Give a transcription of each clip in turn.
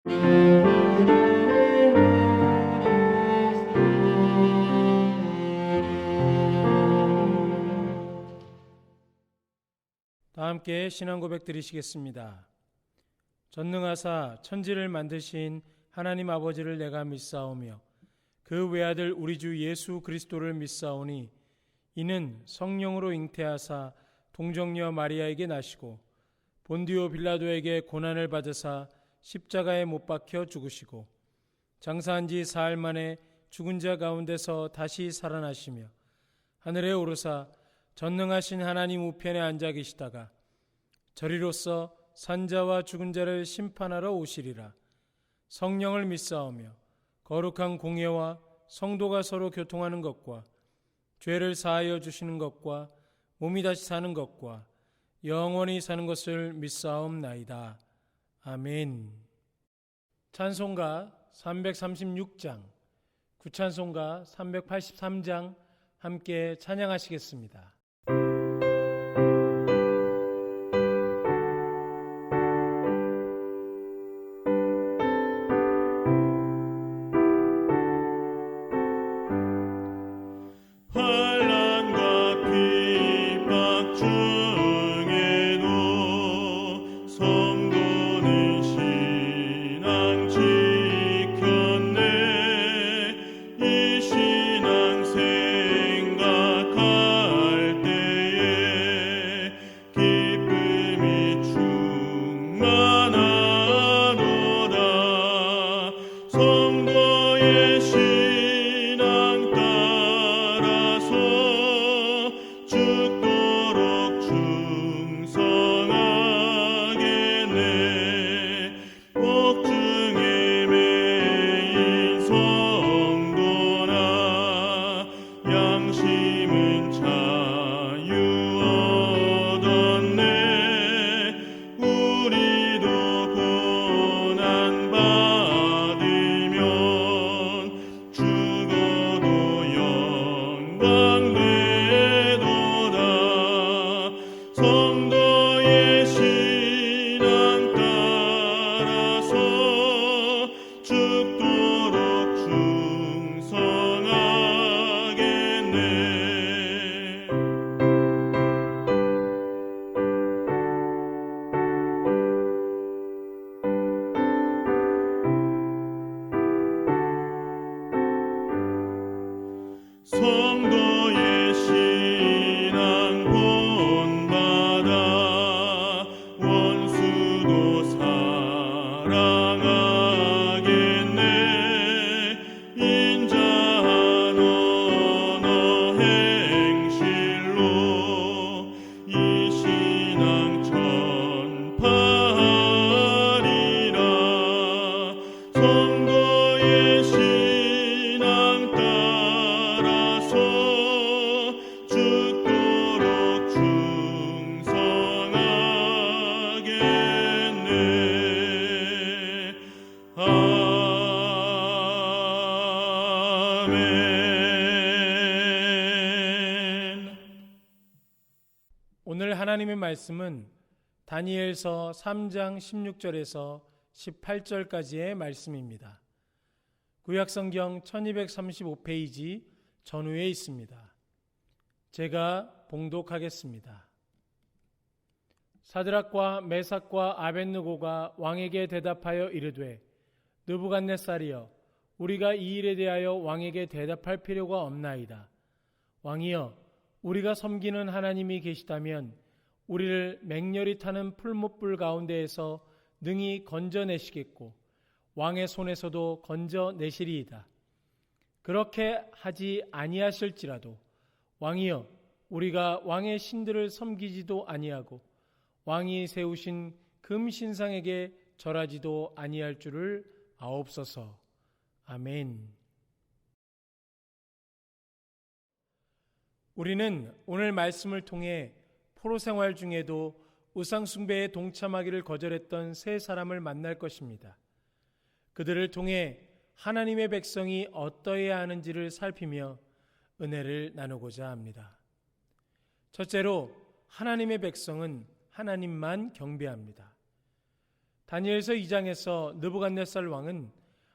다 함께 신앙 고백 드리시겠습니다. 전능하사 천지를 만드신 하나님 아버지를 내가 믿사오며 그 외아들 우리 주 예수 그리스도를 믿사오니 이는 성령으로 잉태하사 동정녀 마리아에게 나시고 본디오 빌라도에게 고난을 받으사 십자가에 못 박혀 죽으시고 장사한 지 사흘 만에 죽은 자 가운데서 다시 살아나시며 하늘에 오르사 전능하신 하나님 우편에 앉아 계시다가 저리로서 산자와 죽은 자를 심판하러 오시리라. 성령을 믿사오며 거룩한 공예와 성도가 서로 교통하는 것과 죄를 사하여 주시는 것과 몸이 다시 사는 것과 영원히 사는 것을 믿사옵나이다. 아멘. 찬송가 336장, 구찬송가 383장 함께 찬양하시겠습니다. 성도의 신앙 본받아 원수도 사랑하겠네. 인자한 언어 행실로 이 신앙 전파하리라. 성도의 신앙 따라서 죽도록 충성하겠네. 아멘. 오늘 하나님의 말씀은 다니엘서 3장 16절에서 18절까지의 말씀입니다. 구약성경 1235페이지 전후에 있습니다. 제가 봉독하겠습니다. 사드락과 메삭과 아벳느고가 왕에게 대답하여 이르되, 느부갓네살이여, 우리가 이 일에 대하여 왕에게 대답할 필요가 없나이다. 왕이여, 우리가 섬기는 하나님이 계시다면 우리를 맹렬히 타는 풀못불 가운데에서 능히 건져내시겠고 왕의 손에서도 건져내시리이다. 그렇게 하지 아니하실지라도 왕이여, 우리가 왕의 신들을 섬기지도 아니하고 왕이 세우신 금신상에게 절하지도 아니할 줄을 아옵소서. 아멘. 우리는 오늘 말씀을 통해 포로 생활 중에도 우상 숭배에 동참하기를 거절했던 세 사람을 만날 것입니다. 그들을 통해 하나님의 백성이 어떠해야 하는지를 살피며 은혜를 나누고자 합니다. 첫째로, 하나님의 백성은 하나님만 경배합니다. 다니엘서 2장에서 느부갓네살 왕은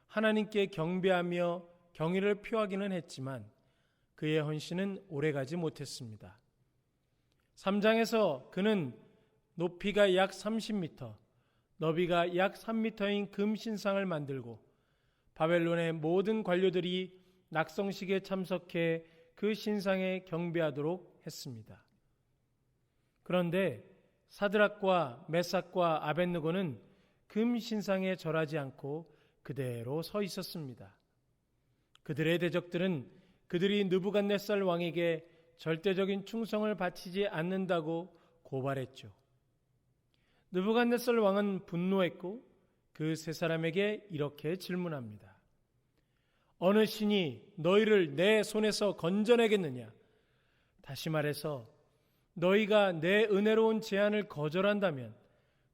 하나님께 경배하며 경의를 표하기는 했지만 그의 헌신은 오래가지 못했습니다. 3장에서 그는 높이가 약 30m, 너비가 약 3m인 금신상을 만들고 바벨론의 모든 관료들이 낙성식에 참석해 그 신상에 경배하도록 했습니다. 그런데 사드락과 메삭과 아벳느고는 금신상에 절하지 않고 그대로 서 있었습니다. 그들의 대적들은 그들이 느부갓네살 왕에게 절대적인 충성을 바치지 않는다고 고발했죠. 느부갓네살 왕은 분노했고 그 세 사람에게 이렇게 질문합니다. 어느 신이 너희를 내 손에서 건져내겠느냐? 다시 말해서 너희가 내 은혜로운 제안을 거절한다면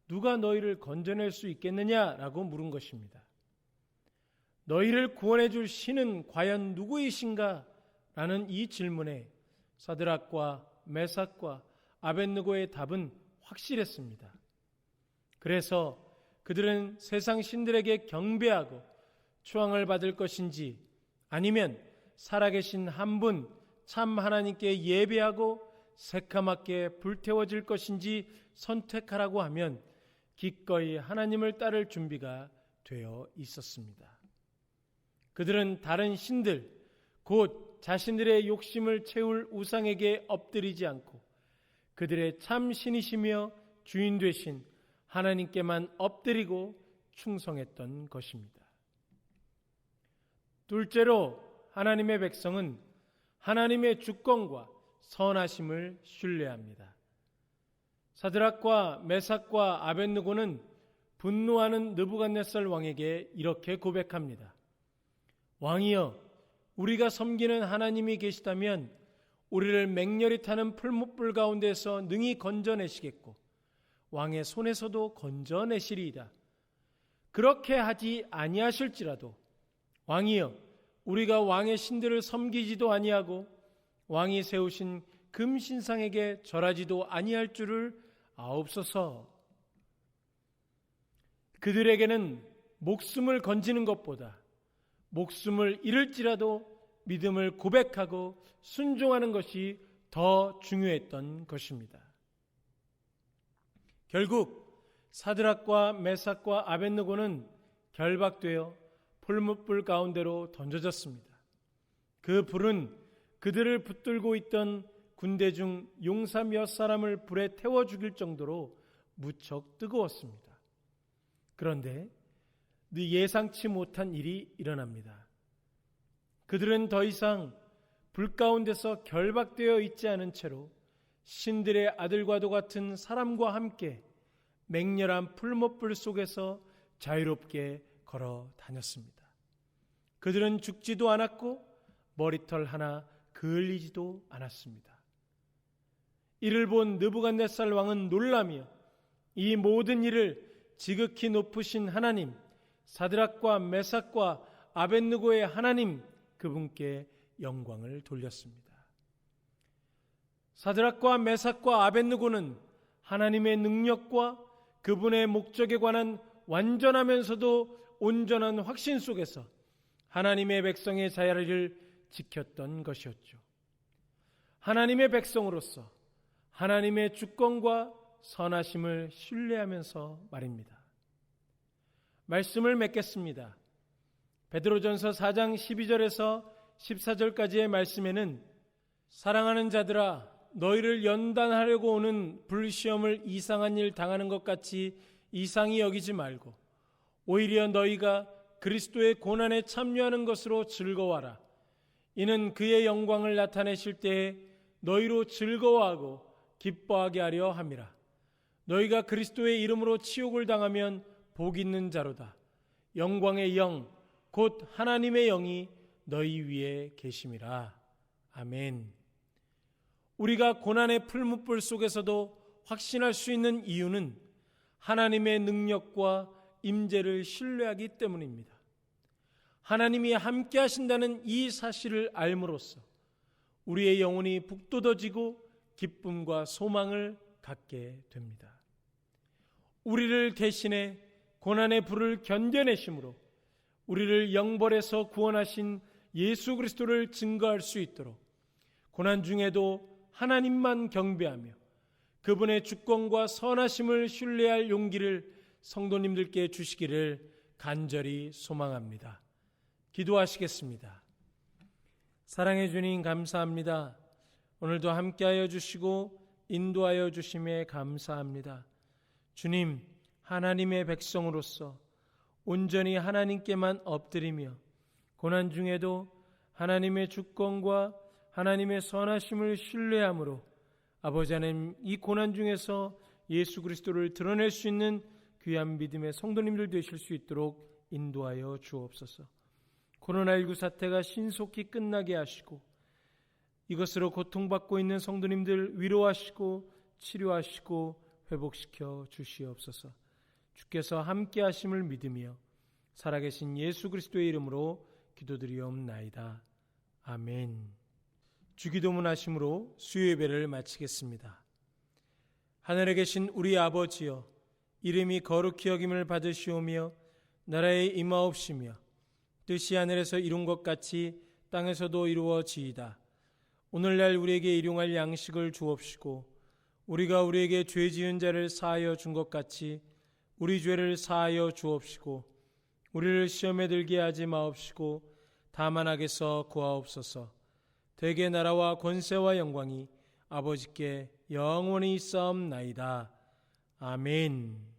누가 너희를 건져낼 수 있겠느냐라고 물은 것입니다. 너희를 구원해 줄 신은 과연 누구이신가? 라는 이 질문에 사드락과 메삭과 아벳느고의 답은 확실했습니다. 그래서 그들은 세상 신들에게 경배하고 추앙을 받을 것인지 아니면 살아계신 한 분 참 하나님께 예배하고 새카맣게 불태워질 것인지 선택하라고 하면 기꺼이 하나님을 따를 준비가 되어 있었습니다. 그들은 다른 신들, 곧 자신들의 욕심을 채울 우상에게 엎드리지 않고 그들의 참 신이시며 주인 되신 하나님께만 엎드리고 충성했던 것입니다. 둘째로 하나님의 백성은 하나님의 주권과 선하심을 신뢰합니다. 사드락과 메삭과 아벳느고는 분노하는 느부갓네살 왕에게 이렇게 고백합니다. 왕이여, 우리가 섬기는 하나님이 계시다면 우리를 맹렬히 타는 풀무불 가운데서 능히 건져내시겠고 왕의 손에서도 건져내시리이다. 그렇게 하지 아니하실지라도 왕이여, 우리가 왕의 신들을 섬기지도 아니하고 왕이 세우신 금신상에게 절하지도 아니할 줄을 아옵소서. 그들에게는 목숨을 건지는 것보다 목숨을 잃을지라도 믿음을 고백하고 순종하는 것이 더 중요했던 것입니다. 결국 사드락과 메삭과 아벳느고는 결박되어 풀무불 가운데로 던져졌습니다. 그 불은 그들을 붙들고 있던 군대 중 용사 몇 사람을 불에 태워 죽일 정도로 무척 뜨거웠습니다. 그런데 예상치 못한 일이 일어납니다. 그들은 더 이상 불 가운데서 결박되어 있지 않은 채로 신들의 아들과도 같은 사람과 함께 맹렬한 풀무불 속에서 자유롭게 걸어 다녔습니다. 그들은 죽지도 않았고 머리털 하나 그을리지도 않았습니다. 이를 본 느부갓네살 왕은 놀라며 이 모든 일을 지극히 높으신 하나님, 사드락과 메삭과 아벳느고의 하나님 그분께 영광을 돌렸습니다. 사드락과 메삭과 아벳느고는 하나님의 능력과 그분의 목적에 관한 완전하면서도 온전한 확신 속에서 하나님의 백성의 자리를 지켰던 것이었죠. 하나님의 백성으로서 하나님의 주권과 선하심을 신뢰하면서 말입니다. 말씀을 맺겠습니다. 베드로전서 4장 12절에서 14절까지의 말씀에는 사랑하는 자들아, 너희를 연단하려고 오는 불시험을 이상한 일 당하는 것 같이 이상히 여기지 말고 오히려 너희가 그리스도의 고난에 참여하는 것으로 즐거워하라. 이는 그의 영광을 나타내실 때에 너희로 즐거워하고 기뻐하게 하려 함이라. 너희가 그리스도의 이름으로 치욕을 당하면 복 있는 자로다. 영광의 영, 곧 하나님의 영이 너희 위에 계심이라. 아멘. 우리가 고난의 풀무불 속에서도 확신할 수 있는 이유는 하나님의 능력과 임재를 신뢰하기 때문입니다. 하나님이 함께 하신다는 이 사실을 알므로써 우리의 영혼이 북돋아지고 기쁨과 소망을 갖게 됩니다. 우리를 대신해 고난의 불을 견뎌내심으로 우리를 영벌에서 구원하신 예수 그리스도를 증거할 수 있도록 고난 중에도 하나님만 경배하며 그분의 주권과 선하심을 신뢰할 용기를 성도님들께 주시기를 간절히 소망합니다. 기도하시겠습니다. 사랑해 주님 감사합니다. 오늘도 함께하여 주시고 인도하여 주심에 감사합니다. 주님, 하나님의 백성으로서 온전히 하나님께만 엎드리며 고난 중에도 하나님의 주권과 하나님의 선하심을 신뢰함으로 아버지 하나님, 이 고난 중에서 예수 그리스도를 드러낼 수 있는 귀한 믿음의 성도님들 되실 수 있도록 인도하여 주옵소서. 코로나19 사태가 신속히 끝나게 하시고 이것으로 고통받고 있는 성도님들 위로하시고 치료하시고 회복시켜 주시옵소서. 주께서 함께 하심을 믿으며 살아계신 예수 그리스도의 이름으로 기도드리옵나이다. 아멘. 주기도문 하심으로 수요 예배를 마치겠습니다. 하늘에 계신 우리 아버지여, 이름이 거룩히 여김을 받으시오며 나라에 임하옵시며 뜻이 하늘에서 이룬 것 같이 땅에서도 이루어지이다. 오늘날 우리에게 일용할 양식을 주옵시고 우리가 우리에게 죄 지은 자를 사하여 준 것 같이 우리 죄를 사하여 주옵시고 우리를 시험에 들게 하지 마옵시고 다만 악에서 구하옵소서. 대개 나라와 권세와 영광이 아버지께 영원히 있사옵나이다. 아멘.